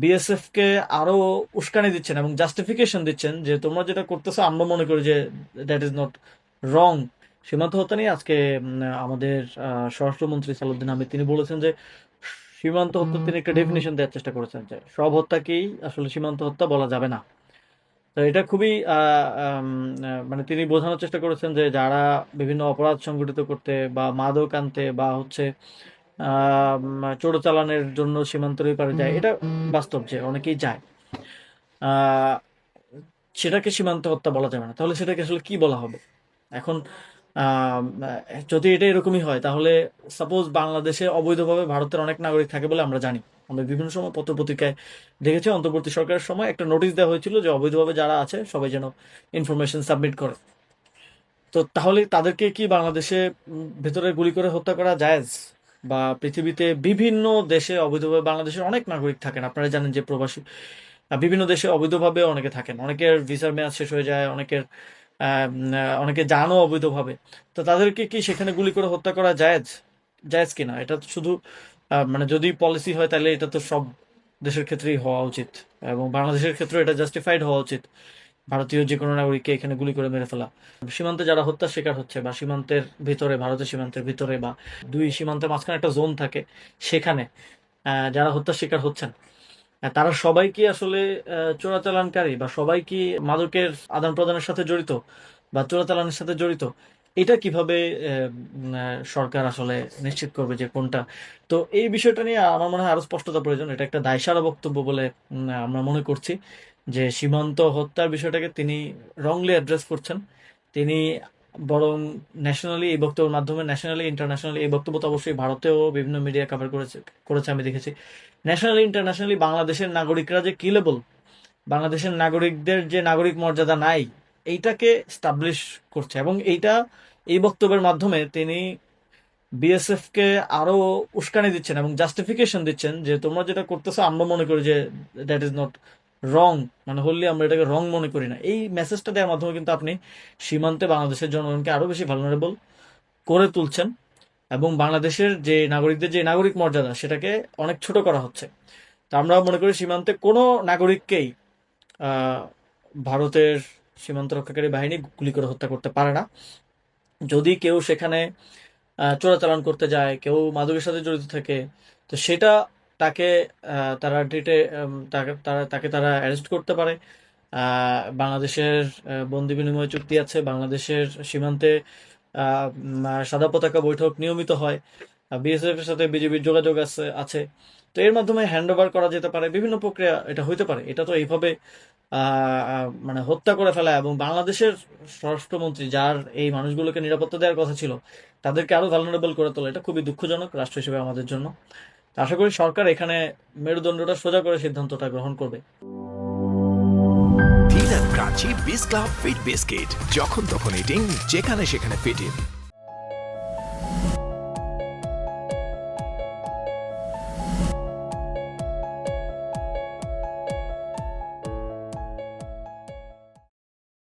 BSF কে আরো উস্কানি দিচ্ছেন এবং জাস্টিফিকেশন দিচ্ছেন যে তোমরা যেটা করতেছো আমরা মনে করি যে দ্যাট ইজ নট রং। সীমান্ত হত্যা নিয়ে আজকে আমাদের স্বরাষ্ট্রমন্ত্রী সালাউদ্দিন আহমেদ তিনি বলেছেন যে সীমান্ত হত্যা তিনি একটা ডেফিনেশন দেওয়ার চেষ্টা করেছেন যে সব হত্যাকেই আসলে সীমান্ত হত্যা বলা যাবে না। তো এটা খুবই মানে তিনি বোঝানোর চেষ্টা করেছেন যে যারা বিভিন্ন অপরাধ সংগঠিত করতে বা মাদক আনতে বা হচ্ছে চোরাচালানের জন্য সীমান্তের ওই পারে যায়, এটা বাস্তব যে অনেকেই যায়। আহ, সেটাকে সীমান্ত হত্যা বলা যাবে না, তাহলে সেটাকে আসলে কি বলা হবে এখন? আহ, যদি এটা এরকমই হয় তাহলে সাপোজ বাংলাদেশে অবৈধভাবে ভারতের অনেক নাগরিক থাকে বলে আমরা জানি, আমরা বিভিন্ন সময় পত্রপত্রিকায় দেখেছি অন্তর্বর্তী সরকারের সময় একটা নোটিশ দেওয়া হয়েছিল যে অবৈধভাবে যারা আছে সবাই যেন ইনফরমেশন সাবমিট করে। তো তাহলে তাদেরকে কি বাংলাদেশে ভেতরে গুলি করে হত্যা করা জায়েজ? বা পৃথিবীতে বিভিন্ন দেশে অবৈধভাবে বাংলাদেশের অনেক নাগরিক থাকেন, আপনারা জানেন যে প্রবাসী বিভিন্ন দেশে অবৈধভাবে অনেকে থাকেন, অনেকের ভিসার মেয়াদ শেষ হয়ে যায়, অনেকের অনেকে জানও অবৈধভাবে। তো তাদেরকে কি সেখানে গুলি করে হত্যা করা জায়েজ? জায়েজ কিনা এটা তো শুধু মানে যদি পলিসি হয় তাহলে এটা তো সব দেশের ক্ষেত্রেই হওয়া উচিত, এবং বাংলাদেশের ক্ষেত্রে এটা জাস্টিফাইড হওয়া উচিত ভারতীয় যে কোনো নাগরিককে এখানে গুলি করে মেরে ফেলা। সীমান্তে যারা হত্যার শিকার হচ্ছে বা সীমান্তের ভিতরে, ভারতের সীমান্তের ভিতরে বা দুই সীমান্তের মাঝখানে একটা জোন থাকে, সেখানে যারা হত্যার শিকার হচ্ছেন তারা সবাই কি আসলে চোরাচালানকারী বা সবাই কি মাদকের আদান প্রদানের সাথে জড়িত বা চোরাচালানের সাথে জড়িত? এটা কিভাবে সরকার আসলে নিশ্চিত করবে যে কোনটা? তো এই বিষয়টা নিয়ে আমার মনে হয় আরো স্পষ্টতা প্রয়োজন। এটা একটা দায়সারা বক্তব্য বলে আমরা মনে করছি যে সীমান্ত হত্যার বিষয়টাকে তিনি রংলি অ্যাড্রেস করছেন। তিনি বরং ন্যাশনালি এই বক্তব্যের মাধ্যমে, ন্যাশনালি ইন্টারন্যাশনালি এই বক্তব্য তো অবশ্যই ভারতেও বিভিন্ন মিডিয়া কভার করেছে করেছে আমি দেখেছি। ন্যাশনালি ইন্টারন্যাশনালি বাংলাদেশের নাগরিকরা যে কিলেবল, বাংলাদেশের নাগরিকদের যে নাগরিক মর্যাদা নাই, এইটাকে স্টাবলিশ করছে। এবং এইটা এই বক্তব্যের মাধ্যমে তিনি বিএসএফ কে আরো উস্কানি দিচ্ছেন এবং জাস্টিফিকেশন দিচ্ছেন যে তোমরা যেটা করতেছো আমরা মনে করি যে দ্যাট ইজ নট রং, মানে হললি আমরা এটাকে রং মনে করি না। এই মেসেজটা দেওয়ার মাধ্যমে কিন্তু আপনি সীমান্তে বাংলাদেশের জনগণকে আরো বেশি ভালনারেবল করে তুলছেন এবং বাংলাদেশের যে নাগরিকদের যে নাগরিক মর্যাদা সেটাকে অনেক ছোট করা হচ্ছে। তা আমরা মনে করি সীমান্তে কোনো নাগরিককেই আহ, ভারতের সীমান্ত রক্ষাকারী বাহিনী গুলি করে হত্যা করতে পারে না। যদি কেউ সেখানে চোরাচালান করতে যায়, কেউ মাদকের সাথে জড়িত থাকে, তো সেটা তাকে তারা তাকে তারা অ্যারেস্ট করতে পারে। বাংলাদেশের বন্দি বিনিময় চুক্তি আছে, বাংলাদেশের সীমান্তে সাদা পতাকা বৈঠক নিয়মিত হয়, বিএসএফ এর সাথে বিজেপির যোগাযোগ আছে। তো এর মাধ্যমে হ্যান্ড ওভার করা যেতে পারে, বিভিন্ন প্রক্রিয়া এটা হইতে পারে। এটা তো এইভাবে মানে হত্যা করে ফেলা, এবং বাংলাদেশের স্বরাষ্ট্রমন্ত্রী যার এই মানুষগুলোকে নিরাপত্তা দেওয়ার কথা ছিল তাদেরকে আরো ভালনারেবল করে তোলা, এটা খুবই দুঃখজনক রাষ্ট্র হিসেবে আমাদের জন্য। তো আশা করি সরকার এখানে মেরুদণ্ডটা সোজা করে সিদ্ধান্তটা গ্রহণ করবে। থিন অ্যান্ড ক্রাঞ্চি বিস ক্লাব ফিট বিস্কিট, যখন তখন ইটিং, যেখানে সেখানে ফিট ইন।